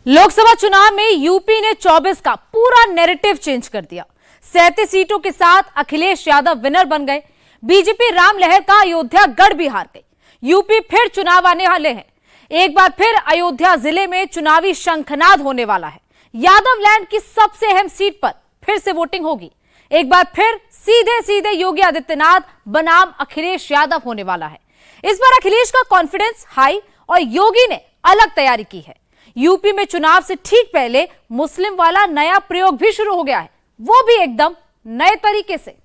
लोकसभा चुनाव में यूपी ने 24 का पूरा नैरेटिव चेंज कर दिया। 37 सीटों के साथ अखिलेश यादव विनर बन गए। बीजेपी राम लहर का अयोध्या गढ़ भी हार गई। यूपी फिर चुनाव आने वाले हैं। एक बार फिर अयोध्या जिले में चुनावी शंखनाद होने वाला है। यादव लैंड की सबसे अहम सीट पर फिर से वोटिंग होगी। एक बार फिर सीधे सीधे योगी आदित्यनाथ बनाम अखिलेश यादव होने वाला है। इस बार अखिलेश का कॉन्फिडेंस हाई और योगी ने अलग तैयारी की है। यूपी में चुनाव से ठीक पहले मुस्लिम वाला नया प्रयोग भी शुरू हो गया है, वो भी एकदम नए तरीके से।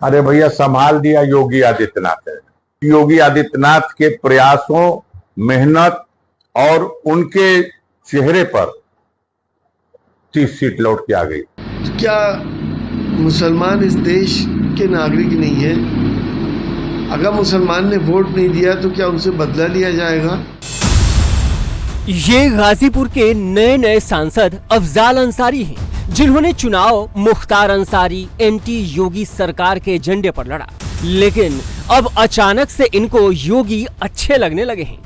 अरे भैया, संभाल दिया योगी आदित्यनाथ है। योगी आदित्यनाथ के प्रयासों, मेहनत और उनके चेहरे पर 30 सीट लौट के आ गई। क्या मुसलमान इस देश के नागरिक नहीं है? अगर मुसलमान ने वोट नहीं दिया तो क्या उनसे बदला लिया जाएगा? ये गाजीपुर के नए नए सांसद अफजाल अंसारी हैं, जिन्होंने चुनाव मुख्तार अंसारी एंटी योगी सरकार के एजेंडे पर लड़ा, लेकिन अब अचानक से इनको योगी अच्छे लगने लगे हैं।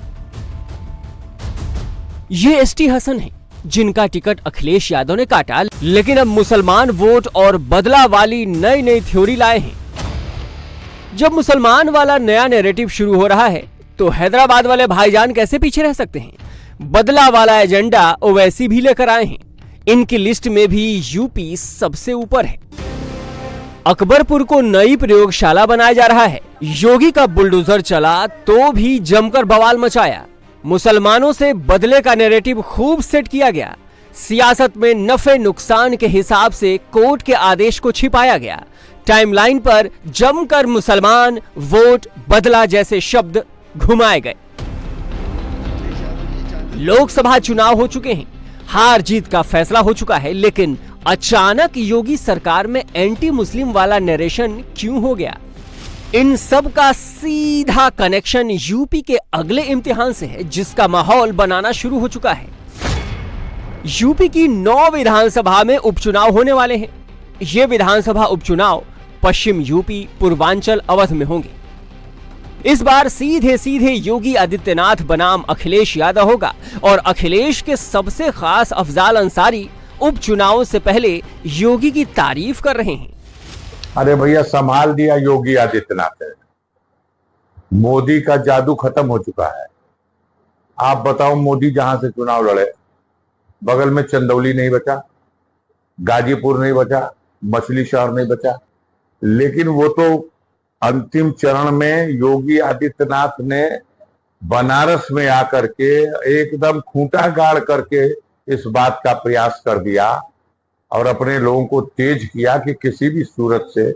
ये एसटी हसन हैं, जिनका टिकट अखिलेश यादव ने काटा, लेकिन अब मुसलमान वोट और बदला वाली नई नई थ्योरी लाए हैं। जब मुसलमान वाला नया नैरेटिव शुरू हो रहा है तो हैदराबाद वाले भाईजान कैसे पीछे रह सकते हैं? बदला वाला एजेंडा ओवैसी भी लेकर आए हैं। इनकी लिस्ट में भी यूपी सबसे ऊपर है। अकबरपुर को नई प्रयोगशाला बनाया जा रहा है। योगी का बुलडोजर चला तो भी जमकर बवाल मचाया। मुसलमानों से बदले का नैरेटिव खूब सेट किया गया। सियासत में नफे नुकसान के हिसाब से कोर्ट के आदेश को छिपाया गया। टाइमलाइन पर जमकर मुसलमान, वोट, बदला जैसे शब्द घुमाए गए। लोकसभा चुनाव हो चुके हैं, हार जीत का फैसला हो चुका है, लेकिन अचानक योगी सरकार में एंटी मुस्लिम वाला नरेशन क्यों हो गया? इन सब का सीधा कनेक्शन यूपी के अगले इम्तिहान से है, जिसका माहौल बनाना शुरू हो चुका है। यूपी की 9 विधानसभा में उपचुनाव होने वाले हैं। ये विधानसभा उपचुनाव पश्चिम यूपी, पूर्वांचल, अवध में होंगे। इस बार सीधे सीधे योगी आदित्यनाथ बनाम अखिलेश यादव होगा और अखिलेश के सबसे खास अफजाल अंसारी उपचुनाव से पहले योगी की तारीफ कर रहे हैं। अरे भैया, संभाल दिया योगी आदित्यनाथ है। मोदी का जादू खत्म हो चुका है। आप बताओ, मोदी जहां से चुनाव लड़े, बगल में चंदौली नहीं बचा, गाजीपुर नहीं बचा, मछली शहर नहीं बचा, लेकिन वो तो अंतिम चरण में योगी आदित्यनाथ ने बनारस में आकर के एकदम खूंटा गाड़ करके इस बात का प्रयास कर दिया और अपने लोगों को तेज किया कि किसी भी सूरत से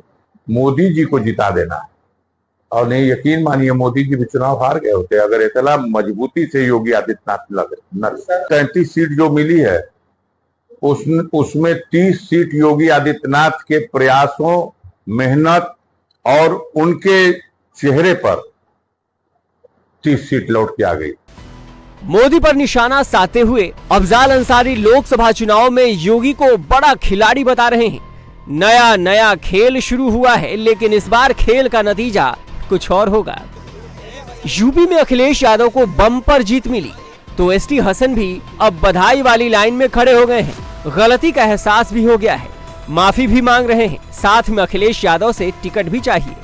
मोदी जी को जिता देना है। और नहीं, यकीन मानिए, मोदी जी भी चुनाव हार गए होते अगर इतना मजबूती से योगी आदित्यनाथ लगे। 33 सीट जो मिली है उसमें 30 सीट योगी आदित्यनाथ के प्रयासों, मेहनत और उनके चेहरे पर 30 सीट लौट के आ गई। मोदी पर निशाना साधते हुए अफजाल अंसारी लोकसभा चुनाव में योगी को बड़ा खिलाड़ी बता रहे हैं। नया नया खेल शुरू हुआ है, लेकिन इस बार खेल का नतीजा कुछ और होगा। यूपी में अखिलेश यादव को बम्पर जीत मिली तो एसटी हसन भी अब बधाई वाली लाइन में खड़े हो गए हैं। गलती का एहसास भी हो गया है, माफी भी मांग रहे हैं, साथ में अखिलेश यादव से टिकट भी चाहिए।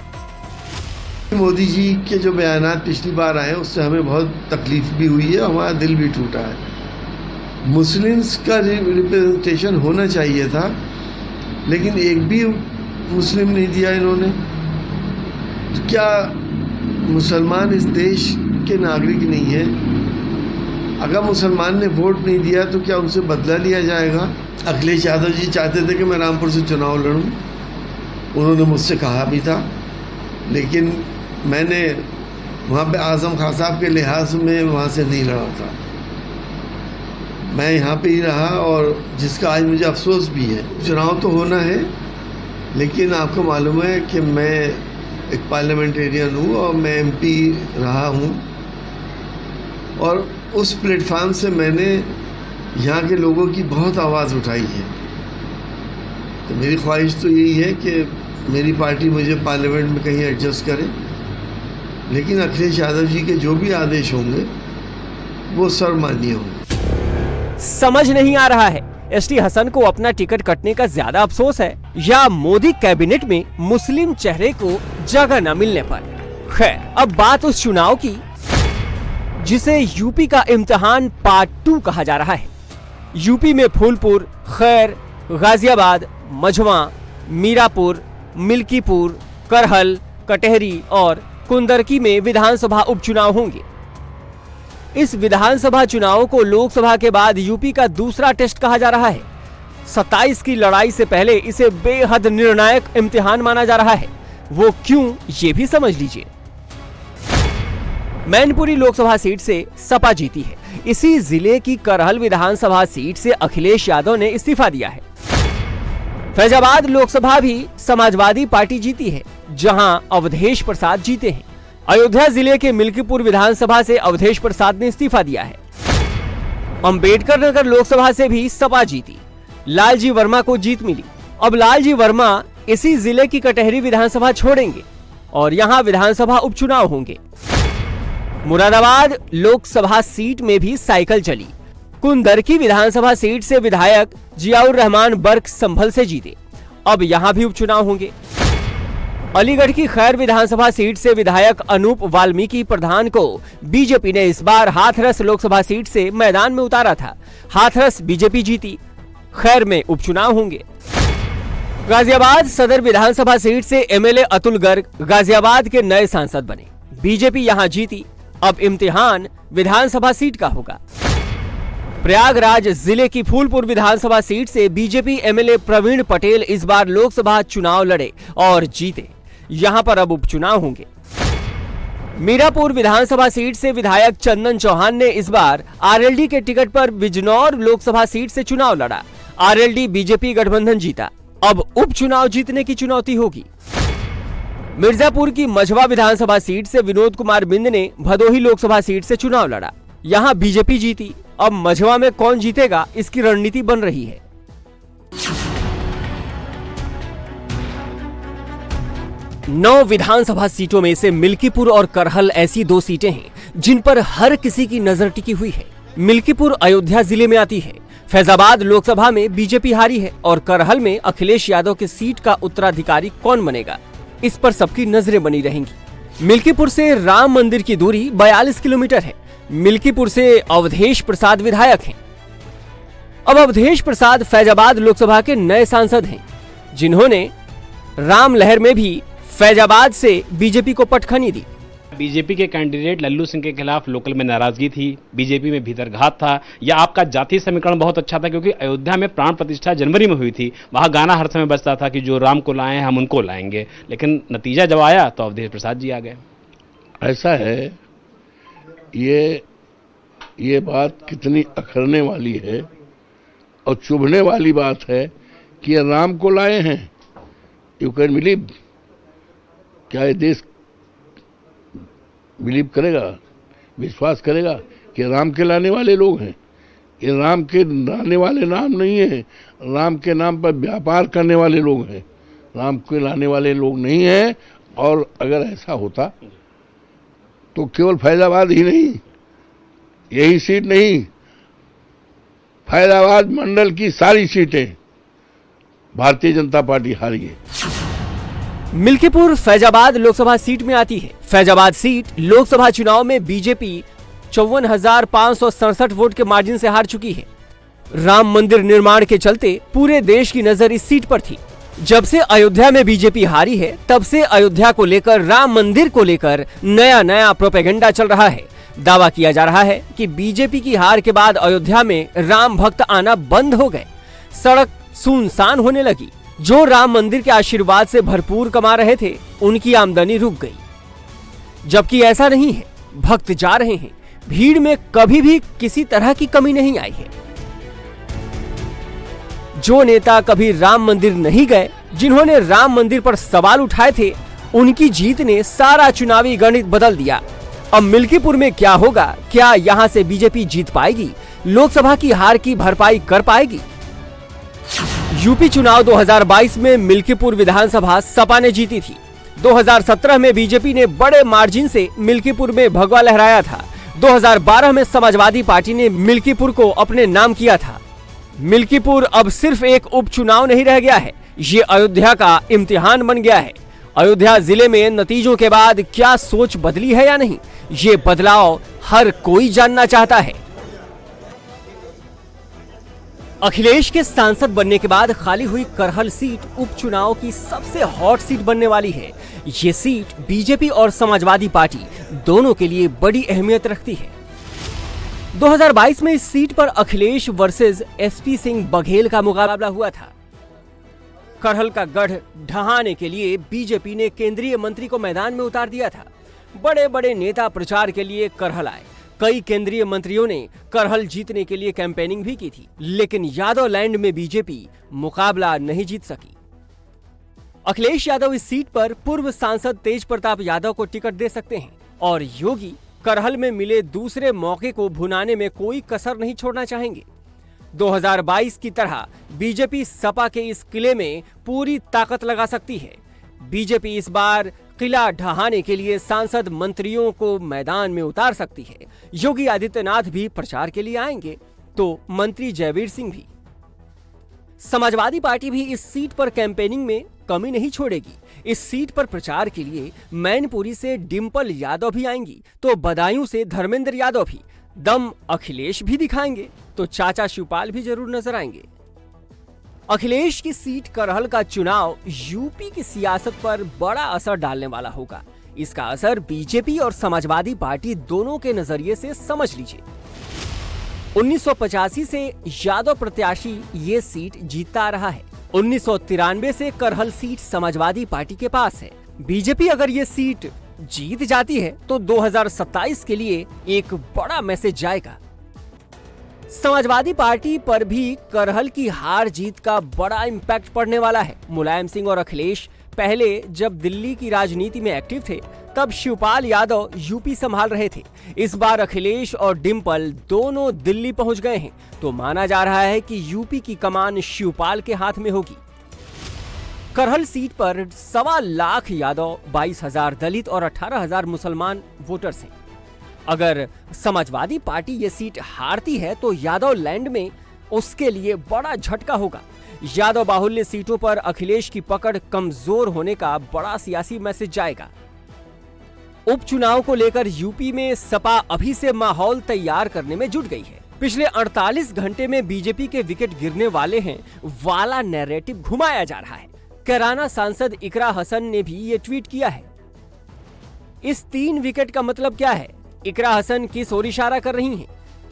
मोदी जी के जो बयानात पिछली बार आए उससे हमें बहुत तकलीफ भी हुई है, हमारा दिल भी टूटा है। मुस्लिम्स का रिप्रेजेंटेशन होना चाहिए था, लेकिन एक भी मुस्लिम नहीं दिया इन्होंने। तो क्या मुसलमान इस देश के नागरिक नहीं है? अगर मुसलमान ने वोट नहीं दिया तो क्या उनसे बदला लिया जाएगा? अखिलेश यादव जी चाहते थे कि मैं रामपुर से चुनाव लड़ूं, उन्होंने मुझसे कहा भी था, लेकिन मैंने वहाँ पे आज़म खान साहब के लिहाज में वहाँ से नहीं लड़ा था। मैं यहाँ पे ही रहा और जिसका आज मुझे अफसोस भी है। चुनाव तो होना है, लेकिन आपको मालूम है कि मैं एक पार्लियामेंटेरियन हूँ और मैं एमपी रहा हूँ, और उस प्लेटफार्म से मैंने यहाँ के लोगों की बहुत आवाज़ उठाई है। तो मेरी ख्वाहिश तो यही है कि मेरी पार्टी मुझे पार्लियामेंट में कहीं एडजस्ट करे, लेकिन अखिलेश यादव जी के जो भी आदेश होंगे वो सर्वमान्य हो। समझ नहीं आ रहा है एसटी हसन को अपना टिकट कटने का ज्यादा अफसोस है या मोदी कैबिनेट में मुस्लिम चेहरे को जगह न मिलने पर। खैर, अब बात उस चुनाव की जिसे यूपी का इम्तिहान पार्ट 2 कहा जा रहा है। यूपी में फूलपुर, खैर, गाजियाबाद, मझवा, मीरापुर, मिल्कीपुर, करहल, कटहरी और कुंदरकी में विधानसभा उपचुनाव होंगे। इस विधानसभा चुनाव को लोकसभा के बाद यूपी का दूसरा टेस्ट कहा जा रहा है। 27 की लड़ाई से पहले इसे बेहद निर्णायक इम्तिहान माना जा रहा है। वो क्यों, ये भी समझ लीजिए। मैनपुरी लोकसभा सीट से सपा जीती है। इसी जिले की करहल विधानसभा सीट से अखिलेश यादव ने इस्तीफा दिया है। फैजाबाद लोकसभा भी समाजवादी पार्टी जीती है, जहां अवधेश प्रसाद जीते हैं। अयोध्या जिले के मिल्कीपुर विधानसभा से अवधेश प्रसाद ने इस्तीफा दिया है। अंबेडकर नगर लोकसभा से भी सपा जीती, लालजी वर्मा को जीत मिली। अब लालजी वर्मा इसी जिले की कटहरी विधानसभा छोड़ेंगे और यहाँ विधानसभा उपचुनाव होंगे। मुरादाबाद लोकसभा सीट में भी साइकिल चली। कुंदरकी विधानसभा सीट से विधायक जियाउर रहमान बर्क संभल से जीते, अब यहाँ भी उपचुनाव होंगे। अलीगढ़ की खैर विधानसभा सीट से विधायक अनूप वाल्मीकि प्रधान को बीजेपी ने इस बार हाथरस लोकसभा सीट से मैदान में उतारा था। हाथरस बीजेपी जीती, खैर में उपचुनाव होंगे। गाजियाबाद सदर विधानसभा सीट से एमएलए अतुल गर्ग गाजियाबाद के नए सांसद बने। बीजेपी यहां जीती, अब इम्तिहान विधानसभा सीट का होगा। प्रयागराज जिले की फूलपुर विधानसभा सीट से बीजेपी एमएलए प्रवीण पटेल इस बार लोकसभा चुनाव लड़े और जीते, यहां पर अब उपचुनाव होंगे। मीरापुर विधानसभा सीट से विधायक चंदन चौहान ने इस बार आरएलडी के टिकट पर बिजनौर लोकसभा सीट से चुनाव लड़ा। आरएलडी बीजेपी गठबंधन जीता, अब उपचुनाव जीतने की चुनौती होगी। मिर्जापुर की मझवा विधानसभा सीट से विनोद कुमार बिंद ने भदोही लोकसभा सीट से चुनाव लड़ा, यहां बीजेपी जीती, अब मझवा में कौन जीतेगा इसकी रणनीति बन रही है। नौ विधानसभा सीटों में से मिल्कीपुर और करहल ऐसी दो सीटें हैं जिन पर हर किसी की नजर टिकी हुई है। मिल्कीपुर अयोध्या जिले में आती है। फैजाबाद लोकसभा में बीजेपी हारी है और करहल में अखिलेश यादव की सीट का उत्तराधिकारी कौन बनेगा, इस पर सबकी नजरें बनी रहेंगी। मिल्कीपुर से राम मंदिर की दूरी 42 किलोमीटर है। मिल्कीपुर से अवधेश प्रसाद विधायक हैं। अब अवधेश प्रसाद फैजाबाद लोकसभा के नए सांसद हैं, जिन्होंने राम लहर में भी फैजाबाद से बीजेपी को पटखनी दी। बीजेपी के कैंडिडेट लल्लू सिंह के खिलाफ लोकल में नाराजगी थी, बीजेपी में भीतरघात था, या आपका जातीय समीकरण बहुत अच्छा था क्योंकि अयोध्या में प्राण प्रतिष्ठा जनवरी में हुई थी। वहां गाना हर समय बजता था कि जो राम को लाए हम उनको लाएंगे, लेकिन नतीजा जब आया तो अवधेश प्रसाद जी आ गए। ऐसा है, ये बात कितनी अखरने वाली है और चुभने वाली बात है कि ये राम को लाए हैं। यू कैन बिलीव, क्या ये देश बिलीव करेगा, विश्वास करेगा कि राम के लाने वाले लोग हैं? ये राम के लाने वाले नाम नहीं है, राम के नाम पर व्यापार करने वाले लोग हैं, राम के लाने वाले लोग नहीं हैं। और अगर ऐसा होता तो केवल फैजाबाद ही नहीं, यही सीट नहीं, फैजाबाद मंडल की सारी सीटें भारतीय जनता पार्टी हारी है। मिल्कीपुर फैजाबाद लोकसभा सीट में आती है। फैजाबाद सीट लोकसभा चुनाव में बीजेपी 54,567 वोट के मार्जिन से हार चुकी है। राम मंदिर निर्माण के चलते पूरे देश की नजर इस सीट पर थी। जब से अयोध्या में बीजेपी हारी है, तब से अयोध्या को लेकर, राम मंदिर को लेकर नया प्रोपेगेंडा चल रहा है। दावा किया जा रहा है कि बीजेपी की हार के बाद अयोध्या में राम भक्त आना बंद हो गए, सड़क सुनसान होने लगी। जो राम मंदिर के आशीर्वाद से भरपूर कमा रहे थे, उनकी आमदनी रुक गई। जबकि ऐसा नहीं है, भक्त जा रहे हैं। भीड़ में कभी भी किसी तरह की कमी नहीं आई है। जो नेता कभी राम मंदिर नहीं गए, जिन्होंने राम मंदिर पर सवाल उठाए थे, उनकी जीत ने सारा चुनावी गणित बदल दिया। अब मिल्कीपुर में क्या होगा? क्या यहां से बीजेपी जीत पाएगी? लोकसभा की हार की भरपाई कर पाएगी? यूपी चुनाव 2022 में मिल्कीपुर विधानसभा सपा ने जीती थी। 2017 में बीजेपी ने बड़े मार्जिन से मिल्कीपुर में भगवा लहराया था। 2012 में समाजवादी पार्टी ने मिल्कीपुर को अपने नाम किया था। मिल्कीपुर अब सिर्फ एक उपचुनाव नहीं रह गया है, ये अयोध्या का इम्तिहान बन गया है। अयोध्या जिले में नतीजों के बाद क्या सोच बदली है या नहीं, ये बदलाव हर कोई जानना चाहता है। अखिलेश के सांसद बनने के बाद खाली हुई करहल सीट उपचुनाव की सबसे हॉट सीट बनने वाली है। ये सीट बीजेपी और समाजवादी पार्टी दोनों के लिए बड़ी अहमियत रखती है। 2022 में इस सीट पर अखिलेश वर्सेस एसपी सिंह बघेल का मुकाबला हुआ था। करहल का गढ़ ढहाने के लिए बीजेपी ने केंद्रीय मंत्री को मैदान में उतार दिया था। बड़े बड़े नेता प्रचार के लिए करहल आए। कई केंद्रीय मंत्रियों ने करहल जीतने के लिए कैंपेनिंग भी की थी, लेकिन यादव लैंड में बीजेपी मुकाबला नहीं जीत सकी। अखिलेश यादव इस सीट पर पूर्व सांसद तेज प्रताप यादव को टिकट दे सकते हैं और योगी करहल में मिले दूसरे मौके को भुनाने में कोई कसर नहीं छोड़ना चाहेंगे। 2022 की तरह बीजेपी सपा के इस किले में पूरी ताकत लगा सकती है। बीजेपी इस बार किला ढहाने के लिए सांसद मंत्रियों को मैदान में उतार सकती है। योगी आदित्यनाथ भी प्रचार के लिए आएंगे, तो मंत्री जयवीर सिंह भी। समाजवादी पार्टी भी इस सीट पर कैंपेनिंग में कमी नहीं छोड़ेगी। इस सीट पर प्रचार के लिए मैनपुरी से डिंपल यादव भी आएंगी, तो बदायूं से धर्मेंद्र यादव भी। दम अखिलेश भी दिखाएंगे, तो चाचा शिवपाल भी जरूर नजर आएंगे। अखिलेश की सीट करहल का चुनाव यूपी की सियासत पर बड़ा असर डालने वाला होगा। इसका असर बीजेपी और समाजवादी पार्टी दोनों के नजरिए से समझ लीजिए। 1985 से यादव प्रत्याशी ये सीट जीतता आ रहा है। 1993 से करहल सीट समाजवादी पार्टी के पास है। बीजेपी अगर ये सीट जीत जाती है तो 2027 के लिए एक बड़ा मैसेज जाएगा। समाजवादी पार्टी पर भी करहल की हार जीत का बड़ा इम्पैक्ट पड़ने वाला है। मुलायम सिंह और अखिलेश पहले जब दिल्ली की राजनीति में एक्टिव थे, तब शिवपाल यादव यूपी संभाल रहे थे। इस बार अखिलेश और डिंपल दोनों दिल्ली पहुंच गए हैं, तो माना जा रहा है कि यूपी की कमान शिवपाल के हाथ में होगी। करहल सीट पर 1.25 लाख यादव, 22,000 दलित और 18,000 मुसलमान वोटर्स हैं। अगर समाजवादी पार्टी ये सीट हारती है तो यादव लैंड में उसके लिए बड़ा झटका होगा। यादव बाहुल्य सीटों पर अखिलेश की पकड़ कमजोर होने का बड़ा सियासी मैसेज जाएगा। उपचुनाव को लेकर यूपी में सपा अभी से माहौल तैयार करने में जुट गई है। पिछले 48 घंटे में बीजेपी के विकेट गिरने वाले हैं वाला नैरेटिव घुमाया जा रहा है। कैराना सांसद इकरा हसन ने भी ये ट्वीट किया है। इस 3 विकेट का मतलब क्या है? इकरा हसन किस ओर इशारा कर रही हैं?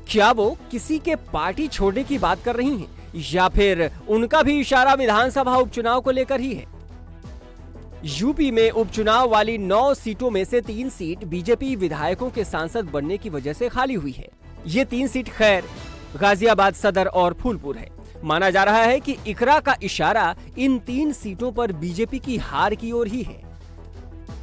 क्या वो किसी के पार्टी छोड़ने की बात कर रही हैं, या फिर उनका भी इशारा विधानसभा उपचुनाव को लेकर ही है? यूपी में उपचुनाव वाली 9 सीटों में से 3 सीट बीजेपी विधायकों के सांसद बनने की वजह से खाली हुई है। ये 3 सीट खैर गाजियाबाद सदर और फूलपुर है। माना जा रहा है कि इकरा का इशारा इन 3 सीटों पर बीजेपी की हार की ओर ही है।